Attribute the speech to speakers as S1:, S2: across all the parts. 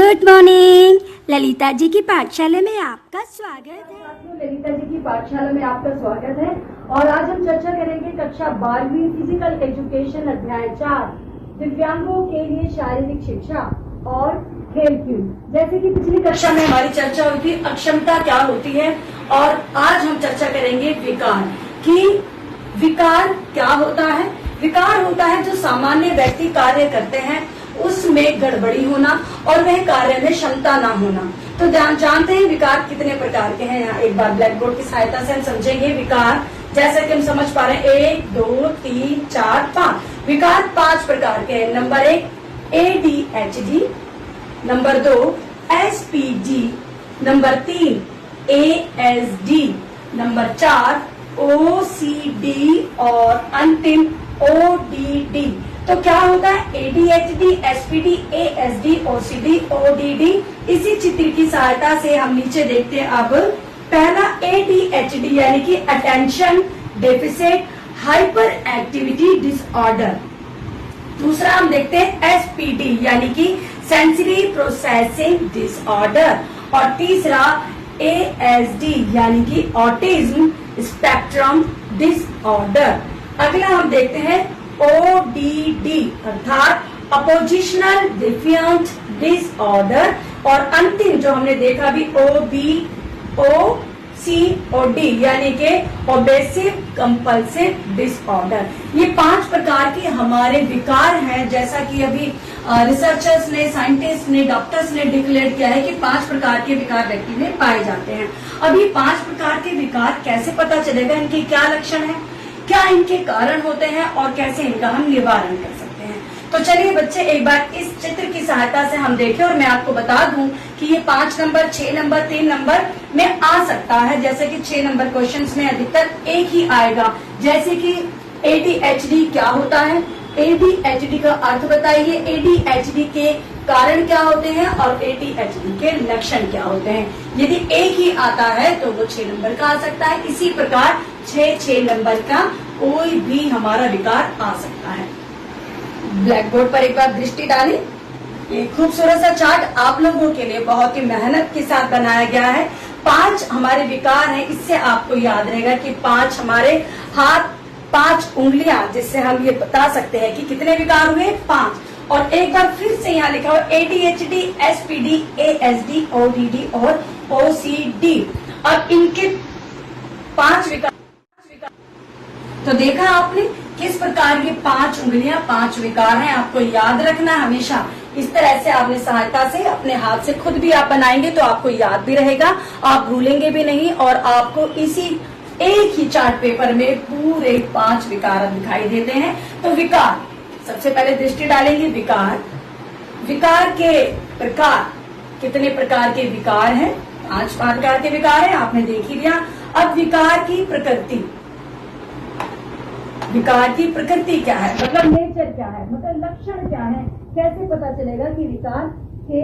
S1: Good morning. Lalita ji की पाठशाला में आपका स्वागत है।
S2: साथियों, ललिता जी की पाठशाला में आपका स्वागत है और आज हम चर्चा करेंगे कक्षा 12वीं फिजिकल एजुकेशन अध्याय 4 दिव्यांगों के लिए शारीरिक शिक्षा और खेल कूद। जैसे कि पिछली कक्षा में हमारी चर्चा हुई थी अक्षमता क्या होती है और आज हम चर्चा करेंगे विकार कि विकार क्या होता है। विकार होता है जो सामान्य व्यक्ति कार्य करते हैं उसमें गड़बड़ी होना और वह कार्य में क्षमता ना होना। तो जानते हैं विकार कितने प्रकार के हैं। यहाँ एक बार ब्लैक बोर्ड की सहायता से हम समझेंगे विकार। जैसे कि हम समझ पा रहे हैं 1, 2, 3, 4, 5 विकार 5 प्रकार के हैं। Number 1 ADHD, number 2 SPD, number 3 ASD, number 4 OCD और अंतिम ODD। तो क्या होगा ADHD, SPD, ASD, OCD, ODD। इसी चित्र की सहायता से हम नीचे देखते हैं। अब पहला ADHD यानी कि attention deficit hyperactivity disorder. दूसरा हम देखते हैं SPD यानी कि सेंसरी प्रोसेसिंग डिसऑर्डर और तीसरा ASD यानी कि ऑटिज्म स्पेक्ट्रम डिसऑर्डर। अगला हम देखते हैं ODD अर्थात अपोजिशनल डिफिएंट डिसऑर्डर और अंतिम जो हमने देखा भी OCOD यानी कि ऑब्सेसिव कंपल्सिव डिसऑर्डर। ये 5 प्रकार के हमारे विकार हैं। जैसा कि अभी रिसर्चर्स ने, साइंटिस्ट ने, डॉक्टर्स ने डिक्लेयर किया है कि 5 प्रकार के विकार व्यक्ति में पाए जाते हैं। अब ये 5 प्रकार के विकार कैसे पता चलेगा, इनके क्या लक्षण है, क्या इनके कारण होते हैं और कैसे इनका हम निवारण कर सकते हैं। तो चलिए बच्चे एक बार इस चित्र की सहायता से हम देखें और मैं आपको बता दूं कि ये 5 नंबर, 6 नंबर, 3 नंबर में आ सकता है। जैसे कि 6 नंबर क्वेश्चंस में अधिकतर एक ही आएगा। जैसे कि ADHD क्या होता है, ADHD का अर्थ बताइए, ADHD के कारण क्या होते हैं और ADHD के लक्षण क्या होते हैं। यदि एक ही आता है तो वो 6 नंबर का आ सकता है। इसी प्रकार 6 नंबर का कोई भी हमारा विकार आ सकता है। ब्लैक बोर्ड पर एक बार दृष्टि डालें। ये खूबसूरत सा चार्ट आप लोगों के लिए बहुत ही मेहनत के साथ बनाया गया है। 5 हमारे विकार हैं। इससे आपको याद रहेगा कि 5 हमारे हाथ, 5 उंगलियां, जिससे हम ये बता सकते हैं कि कितने विकार हुए, 5। और एक बार फिर से यहाँ लिखा हुआ ADHD, SPD, ASD, ODD और OCD। अब इनके 5 विकार तो देखा आपने किस प्रकार के 5 उंगलियां, 5 विकार हैं। आपको याद रखना हमेशा। इस तरह से आपने सहायता से अपने हाथ से खुद भी आप बनाएंगे तो आपको याद भी रहेगा, आप भूलेंगे भी नहीं और आपको इसी एक ही चार्ट पेपर में पूरे 5 विकार दिखाई देते हैं। तो विकार, सबसे पहले दृष्टि डालेंगे विकार। विकार के प्रकार, कितने प्रकार के विकार हैं, 5 प्रकार के विकार हैं, आपने देख ही लिया। अब विकार की प्रकृति, विकार की प्रकृति क्या है, मतलब नेचर क्या है, मतलब लक्षण क्या है, कैसे पता चलेगा कि विकार के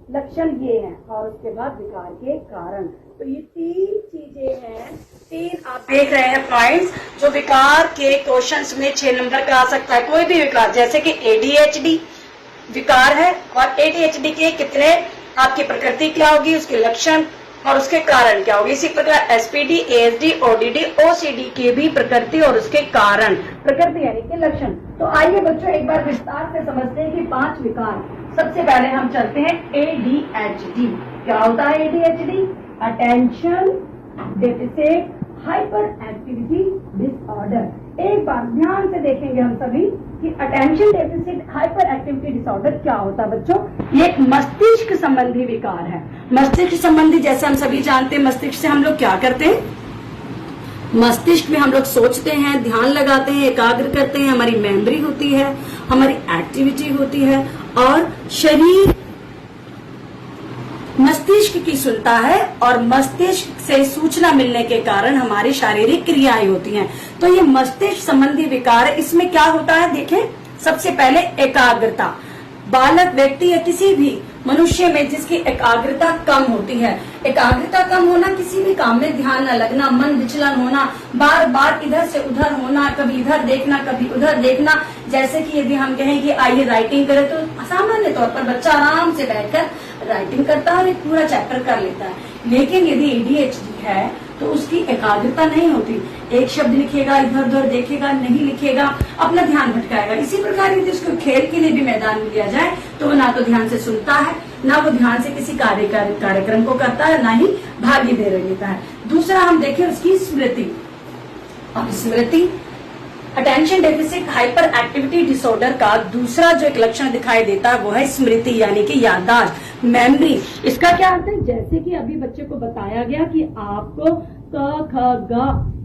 S2: लक्षण ये हैं और उसके बाद विकार के कारण। तो ये 3 चीजें हैं, 3 आप देख रहे हैं पॉइंट्स जो विकार के क्वेश्चंस में 6 नंबर का आ सकता है। कोई भी विकार, जैसे कि ADHD विकार है और ADHD के कितने, आपकी प्रकृति क्या होगी, उसके लक्षण और उसके कारण क्या होगी। इसी प्रकार SPD, ASD, ODD, OCD के भी प्रकृति और उसके कारण, प्रकृति यानी कि लक्षण। तो आइए बच्चों एक बार विस्तार से समझते हैं कि 5 विकार। सबसे पहले हम चलते हैं ADHD। क्या होता है ADHD? Attention deficit hyperactivity disorder. एक बार ध्यान से देखेंगे हम सभी कि attention deficit hyperactivity disorder क्या होता है बच्चों। ये एक मस्तिष्क संबंधी विकार है। मस्तिष्क संबंधी, जैसे हम सभी जानते हैं, मस्तिष्क से हम लोग क्या करते हैं, मस्तिष्क में हम लोग सोचते हैं, ध्यान लगाते हैं, एकाग्र करते हैं, हमारी मेमोरी होती है, हमारी एक्टिविटी होती है और शरीर मस्तिष्क की सुनता है और मस्तिष्क से सूचना मिलने के कारण हमारी शारीरिक क्रियाएं होती हैं। तो ये मस्तिष्क संबंधी विकार है। इसमें क्या होता है, देखें, सबसे पहले एकाग्रता, बालक व्यक्ति या किसी भी मनुष्य में जिसकी एकाग्रता कम होती है, एकाग्रता कम होना, किसी भी काम में ध्यान न लगना, मन विचलन होना, बार बार इधर से उधर होना, कभी इधर देखना कभी उधर देखना। जैसे कि यदि हम कहें कि आइए राइटिंग करें, तो सामान्य तौर पर बच्चा आराम से बैठकर राइटिंग करता है और एक पूरा चैप्टर कर लेता है। लेकिन यदि ADHD है तो उसकी एकाग्रता नहीं होती, एक शब्द लिखेगा इधर उधर देखेगा, नहीं लिखेगा, अपना ध्यान भटकाएगा। इसी प्रकार यदि उसको खेल के लिए भी मैदान में लिया जाए तो वो ना तो ध्यान से सुनता है, ना वो ध्यान से किसी कार्यक्रम को करता है, ना ही भागीदारी लेता है। दूसरा हम देखें उसकी स्मृति। अब स्मृति attention deficit hyperactivity disorder का दूसरा जो एक लक्षण दिखाई देता है वो है स्मृति, यानी कि याददाश्त, मेमोरी। इसका क्या अर्थ है? जैसे कि अभी बच्चे को बताया गया कि आपको क ख ग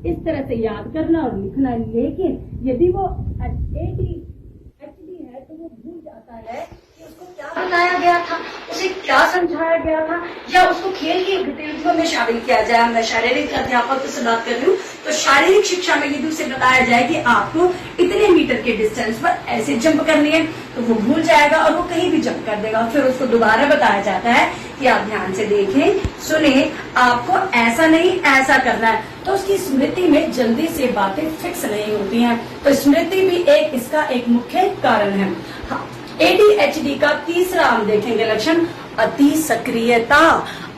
S2: इस तरह से याद करना और लिखना, लेकिन यदि वो ADHD है तो वो भूल जाता है कि उसको क्या बताया गया था, उसे क्या समझाया गया था, या उसको खेल की गतिविधियों में शामिल किया जाए। मैं शारीरिक अध्यापक से बात कर रही हूँ, तो शारीरिक शिक्षा में यदि उसे बताया जाए कि आपको इतने मीटर के डिस्टेंस पर ऐसे जंप करनी है, तो वो भूल जाएगा और वो कहीं भी जंप कर देगा। फिर उसको दोबारा बताया जाता है कि आप ध्यान से देखें, सुने, आपको ऐसा नहीं ऐसा करना है, तो उसकी स्मृति में जल्दी से बातें फिक्स नहीं होती हैं। तो स्मृति भी इसका एक मुख्य कारण है। ADHD का तीसरा हम देखेंगे लक्षण, अति सक्रियता।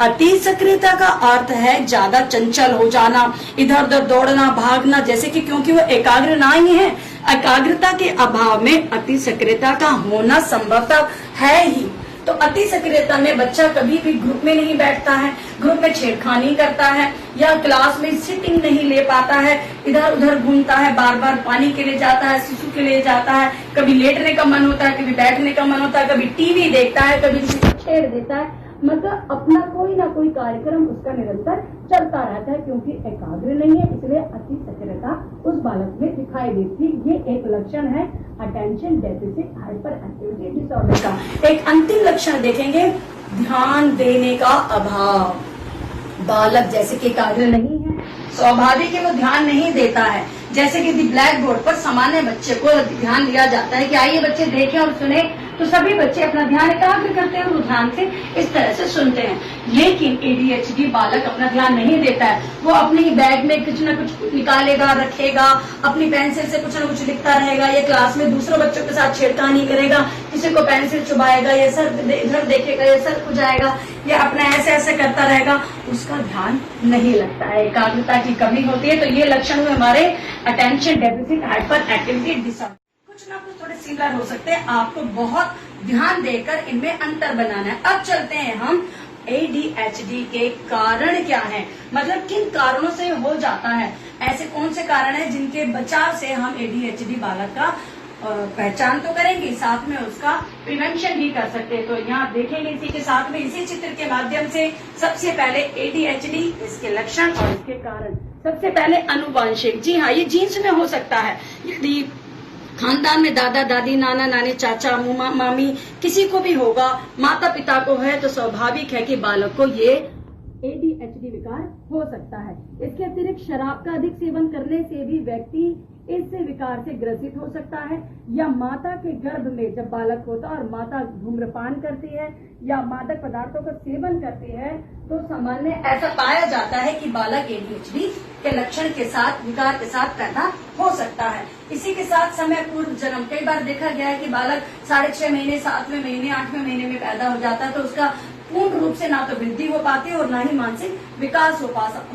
S2: अति सक्रियता का अर्थ है ज्यादा चंचल हो जाना, इधर उधर दौड़ना भागना, जैसे कि क्योंकि वो एकाग्र नहीं है, एकाग्रता के अभाव में अति सक्रियता का होना संभवतः है ही। तो अति सक्रियता में बच्चा कभी भी ग्रुप में नहीं बैठता है, ग्रुप में छेड़खानी करता है, या क्लास में सिटिंग नहीं ले पाता है, इधर उधर घूमता है, बार बार पानी के लिए जाता है, शिशु के लिए जाता है, कभी लेटने का मन होता है, कभी बैठने का मन होता है, कभी टीवी देखता है, कभी किसी को छेड़ देता है। मतलब अपना कोई ना कोई कार्यक्रम उसका निरंतर चलता रहता है, क्योंकि एकाग्र नहीं है, इसलिए अति सक्रियता उस बालक में दिखाई देती है। ये एक लक्षण है attention deficit hyperactivity disorder का। एक अंतिम लक्षण देखेंगे, ध्यान देने का अभाव। बालक जैसे कि एकाग्र नहीं है, स्वाभाविक है वो ध्यान नहीं देता है। जैसे कि ब्लैक बोर्ड पर सामान्य बच्चे को ध्यान दिया जाता है कि आइए बच्चे देखें और सुने, तो सभी बच्चे अपना ध्यान एकाग्र करते हैं और ध्यान से इस तरह से सुनते हैं। लेकिन ADHD बालक अपना ध्यान नहीं देता है, वो अपने बैग में कुछ न कुछ निकालेगा, रखेगा, अपनी पेंसिल से कुछ न कुछ लिखता रहेगा, या क्लास में दूसरों बच्चों के साथ छेड़खानी करेगा, किसी को पेंसिल चुभाएगा, या सर इधर देखेगा, या सर खुजाएगा, या अपना ऐसे ऐसे करता रहेगा, उसका ध्यान नहीं लगता है, एकाग्रता की कमी होती है। तो ये लक्षण हुए हमारे attention deficit hyperactivity disorder. कुछ ना कुछ थोड़े सिमिलर हो सकते हैं, आपको बहुत ध्यान देकर इनमें अंतर बनाना है। अब चलते हैं हम ADHD के कारण क्या है, मतलब किन कारणों से हो जाता है, ऐसे कौन से कारण है जिनके बचाव से हम ADHD बालक का पहचान तो करेंगे, साथ में उसका प्रिवेंशन भी कर सकते हैं। तो यहाँ देखेंगे इसी के साथ में, इसी चित्र के माध्यम से सबसे पहले ADHD, इसके लक्षण और इसके कारण। सबसे पहले अनुवांशिक। जी हाँ, ये जीन्स में हो सकता है। यदि खानदान में दादा दादी, नाना नानी, चाचा मामी किसी को भी होगा, माता पिता को है, तो स्वाभाविक है कि बालक को ये ADHD विकार हो सकता है। इसके अतिरिक्त शराब का अधिक सेवन करने से भी व्यक्ति इस विकार से ग्रसित हो सकता है, या माता के गर्भ में जब बालक होता है और माता धूम्रपान करती है या मादक पदार्थों का सेवन करती है, तो सामान्य ऐसा पाया जाता है कि बालक ADHD के लक्षण के साथ, विकार के साथ पैदा हो सकता है। इसी के साथ समय पूर्व जन्म, कई बार देखा गया है कि बालक 6.5 महीने, 7वें महीने, 8वें महीने में पैदा हो जाता है, तो उसका पूर्ण रूप से ना तो वृद्धि हो पाती है और ना ही मानसिक विकास हो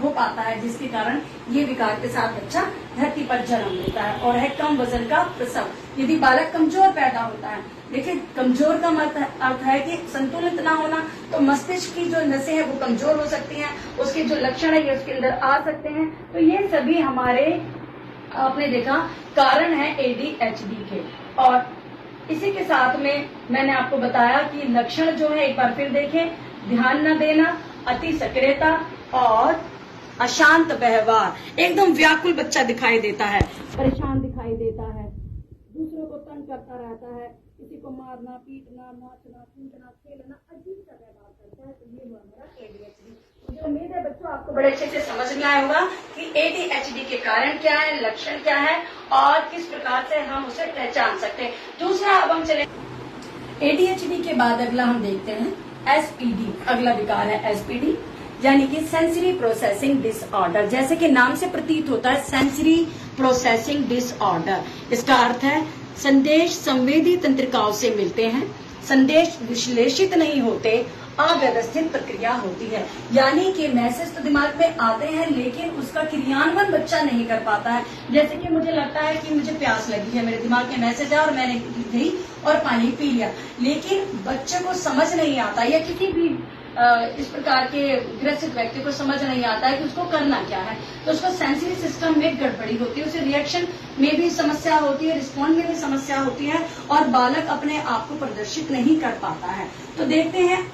S2: पाता है, जिसके कारण ये विकार के साथ बच्चा धरती पर जन्म लेता है। और है कम वजन का प्रसव। यदि बालक कमजोर पैदा होता है, देखिए कमजोर का अर्थ है कि संतुलित ना होना, तो मस्तिष्क की जो नसें हैं वो कमजोर हो सकती हैं, उसके जो लक्षण है ये उसके अंदर आ सकते हैं। तो ये सभी हमारे, आपने देखा, कारण है ADHD के। और इसी के साथ में मैंने आपको बताया कि लक्षण जो है, एक बार फिर देखें, ध्यान न देना, अति सक्रियता और अशांत व्यवहार। एकदम व्याकुल बच्चा दिखाई देता है, परेशान दिखाई देता है, दूसरों को तंग करता रहता है, किसी को मारना, पीटना, नाचना, कूदना, खेलना, अजीब सा व्यवहार करता है। तो ये हुआ हमारा ADHD। मुझे उम्मीद है बच्चों आपको बड़े अच्छे से समझ में आया होगा कि ADHD के कारण क्या है, लक्षण क्या है और किस प्रकार से हम उसे पहचान सकते हैं। दूसरा, अब हम चले एडीएचडी के बाद अगला हम देखते हैं एसपीडी। अगला विकार है एसपीडी, यानी कि सेंसरी प्रोसेसिंग डिसऑर्डर। जैसे कि नाम से प्रतीत होता है सेंसरी प्रोसेसिंग डिसऑर्डर, इसका अर्थ है संदेश संवेदी तंत्रिकाओं से मिलते हैं, संदेश विश्लेषित नहीं होते, अव्यवस्थित प्रक्रिया होती है। यानी कि मैसेज तो दिमाग में आते हैं लेकिन उसका क्रियान्वयन बच्चा नहीं कर पाता है। जैसे कि मुझे लगता है कि मुझे प्यास लगी है, मेरे दिमाग में मैसेज है और मैंने गई और पानी पी लिया, लेकिन बच्चे को समझ नहीं आता या किसी भी इस प्रकार के ग्रसित व्यक्ति को समझ नहीं आता है कि उसको करना क्या है। तो उसको सेंसरी सिस्टम में गड़बड़ी होती है, उसे रिएक्शन में भी समस्या होती है, रिस्पॉन्ड में भी समस्या होती है और बालक अपने आप को प्रदर्शित नहीं कर पाता है। तो देखते हैं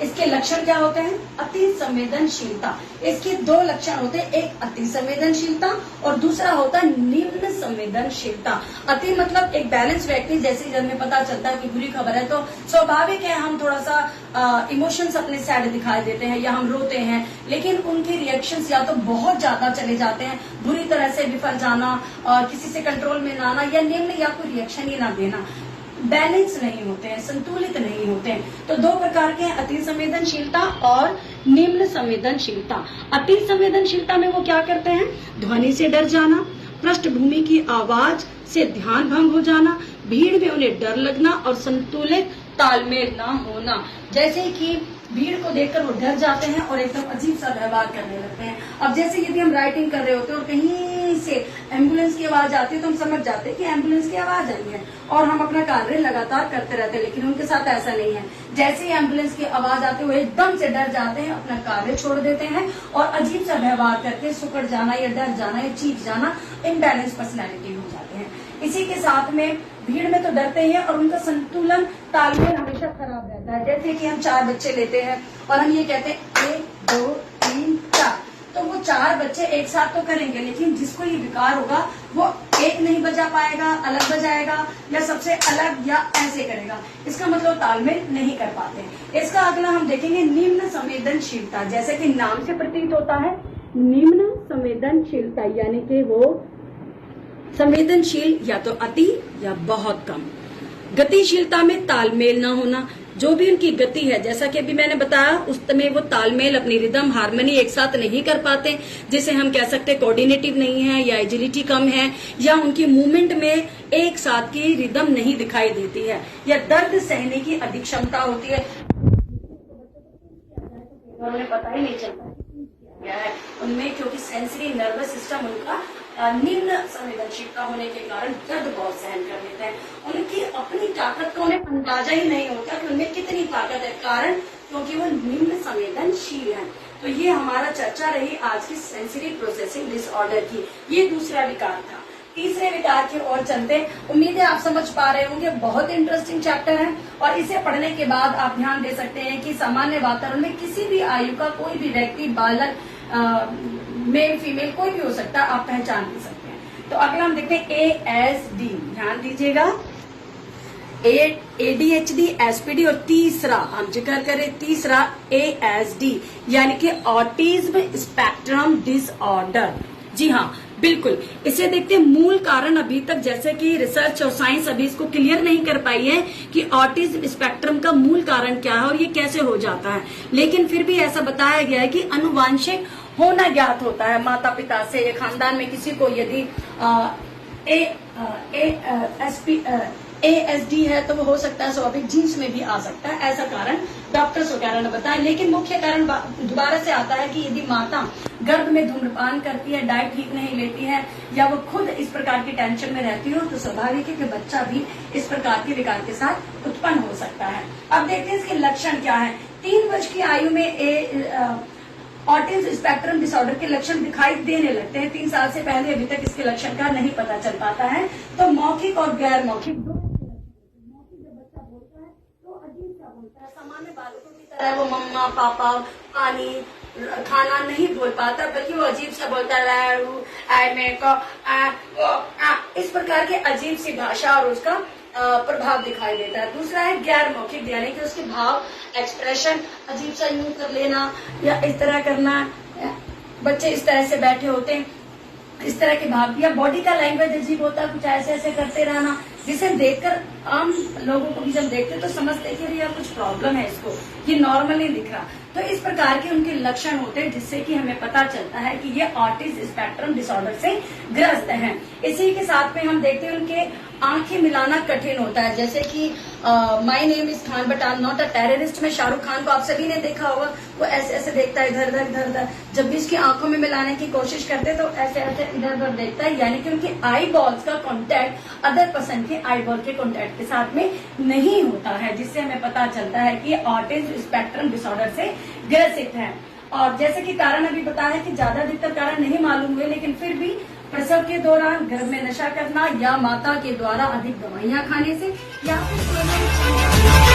S2: इसके लक्षण क्या होते हैं। अति संवेदनशीलता, इसके दो लक्षण होते हैं, एक अति संवेदनशीलता और दूसरा होता है निम्न संवेदनशीलता। अति मतलब एक बैलेंस व्यक्ति, जैसे जब हमें पता चलता है कि बुरी खबर है तो स्वाभाविक है हम थोड़ा सा इमोशंस अपने सैड दिखाई देते हैं या हम रोते हैं, लेकिन उनके रिएक्शंस या तो बहुत ज्यादा चले जाते हैं, बुरी तरह से विफल जाना, किसी से कंट्रोल में ना आना या निम्न या कोई रिएक्शन ही ना देना, बैलेंस नहीं होते हैं, संतुलित नहीं होते हैं। तो दो प्रकार के हैं, अति संवेदनशीलता और निम्न संवेदनशीलता। अति संवेदनशीलता में वो क्या करते हैं, ध्वनि से डर जाना, पृष्ठभूमि की आवाज से ध्यान भंग हो जाना, भीड़ में उन्हें डर लगना और संतुलित तालमेल ना होना। जैसे कि भीड़ को देखकर वो डर जाते हैं और एकदम अजीब सा व्यवहार करने लगते हैं। अब जैसे यदि हम राइटिंग कर रहे होते हैं और कहीं से एम्बुलेंस की आवाज आती है तो हम समझ जाते हैं कि एम्बुलेंस की आवाज आई है और हम अपना कार्य लगातार करते रहते हैं, लेकिन उनके साथ ऐसा नहीं है। जैसे ही एम्बुलेंस की आवाज आती है वो एकदम से डर जाते हैं, अपना कार्य छोड़ देते हैं और अजीब सा व्यवहार करके सुकड़ जाना या डर जाना या चीख जाना, इम्बैलेंस पर्सनैलिटी हो जाते हैं। इसी के साथ में भीड़ में तो डरते ही हैं और उनका संतुलन तालमेल हमेशा खराब रहता है। जैसे कि हम 4 बच्चे लेते हैं और हम ये कहते हैं 1 2 3 4, तो वो 4 बच्चे एक साथ तो करेंगे, लेकिन जिसको ये विकार होगा वो एक नहीं बजा पाएगा, अलग बजाएगा या सबसे अलग या ऐसे करेगा, इसका मतलब तालमेल नहीं कर पाते। इसका अगला हम देखेंगे निम्न संवेदनशीलता। जैसे कि नाम से प्रतीत होता है निम्न संवेदनशीलता, यानी कि वो संवेदनशील या तो अति या बहुत कम। गतिशीलता में तालमेल न होना, जो भी उनकी गति है, जैसा कि अभी मैंने बताया उसमें वो तालमेल, अपनी रिदम, हार्मनी एक साथ नहीं कर पाते, जिसे हम कह सकते हैं कोऑर्डिनेटिव नहीं है या एजिलिटी कम है या उनकी मूवमेंट में एक साथ की रिदम नहीं दिखाई देती है या दर्द सहने की अधिक क्षमता होती है। उन्हें पता ही नहीं चलता है उनमें, क्योंकि सेंसरी नर्वस सिस्टम उनका निम्न संवेदनशीलता होने के कारण दर्द बहुत सहन कर लेते हैं। उनकी अपनी ताकत का उन्हें अंदाजा ही नहीं होता कि उनमें कितनी ताकत है, कारण क्योंकि वो निम्न संवेदनशील है। तो ये हमारा चर्चा रही आज की सेंसरी प्रोसेसिंग डिसऑर्डर की। ये दूसरा विकार था। तीसरे विकार की ओर चलते, उम्मीद है आप समझ पा रहे होंगे, बहुत इंटरेस्टिंग चैप्टर है और इसे पढ़ने के बाद आप ध्यान दे सकते हैं कि सामान्य वातावरण में किसी भी आयु का कोई भी व्यक्ति, बालक, मेल फीमेल कोई भी हो सकता है, आप पहचान भी सकते हैं। तो अगला हम देखते हैं ASD, ध्यान दीजिएगा, ADHD, SPD और तीसरा हम जिक्र करें, तीसरा ASD यानी कि ऑटिज्म स्पेक्ट्रम डिसऑर्डर। जी हाँ, बिल्कुल। इसे देखते हैं मूल कारण अभी तक, जैसे कि रिसर्च और साइंस अभी इसको क्लियर नहीं कर पाई है कि ऑटिज्म स्पेक्ट्रम का मूल कारण क्या है और ये कैसे हो जाता है, लेकिन फिर भी ऐसा बताया गया है कि अनुवांशिक होना ज्ञात होता है माता पिता से या खानदान में किसी को यदि ASD है तो वो हो सकता है स्वाभाविक जीन्स में भी आ सकता है, ऐसा कारण डॉक्टर्स वगैरह ने बताया। लेकिन मुख्य कारण दोबारा से आता है कि यदि माता गर्भ में धूम्रपान करती है, डाइट ठीक नहीं लेती है या वो खुद इस प्रकार की टेंशन में रहती हो तो स्वाभाविक है कि बच्चा भी इस प्रकार के विकार के साथ उत्पन्न हो सकता है। अब देखते हैं इसके लक्षण क्या है। 3 वर्ष की आयु में ऑटिज्म स्पेक्ट्रम डिसऑर्डर के लक्षण दिखाई देने लगते हैं। 3 साल से पहले अभी तक इसके लक्षण का नहीं पता चल पाता है। तो मौखिक और गैर मौखिक दो, मौखिक जब बच्चा बोलता है तो अजीब सा बोलता है, सामान्य बालकों की तरह वो मम्मा पापा पानी खाना नहीं बोल पाता, बल्कि वो अजीब सा बोलता है इस प्रकार के अजीब सी भाषा और उसका प्रभाव दिखाई देता है। दूसरा है गैर मौखिक, यानी कि उसके भाव, एक्सप्रेशन अजीब सा यूं कर लेना या इस तरह करना, बच्चे इस तरह से बैठे होते हैं इस तरह के भाव, या बॉडी का लैंग्वेज अजीब होता है, कुछ ऐसे ऐसे करते रहना, जिसे देखकर आम लोगों को भी जब देखते तो समझते हैं कि यार कुछ प्रॉब्लम है इसको, ये नॉर्मल नहीं दिख रहा। तो इस प्रकार के उनके लक्षण होते हैं जिससे कि हमें पता चलता है कि ये ऑटिज्म स्पेक्ट्रम डिसऑर्डर से ग्रस्त हैं। इसी के साथ में हम देखते हैं उनके आंखें मिलाना कठिन होता है, जैसे कि my name is Khan but I am not a terrorist में शाहरुख खान को आप सभी ने देखा होगा, वो ऐसे ऐसे देखता है इधर उधर इधर उधर, जब भी इसकी आंखों में मिलाने की कोशिश करते हैं तो ऐसे ऐसे इधर उधर देखता है, यानी कि उनकी आई बॉल्स का कॉन्टैक्ट अदर पर्सन के आई बॉल के कॉन्टैक्ट के साथ में नहीं होता है, जिससे हमें पता चलता है कि ये ऑटिज्म स्पेक्ट्रम डिसऑर्डर से ग्रसित है। और जैसे कि कारण अभी बताया कि ज्यादा अधिकतर कारण नहीं मालूम हुए, लेकिन फिर भी प्रसव के दौरान गर्भ में नशा करना या माता के द्वारा अधिक दवाइयां खाने से या फिर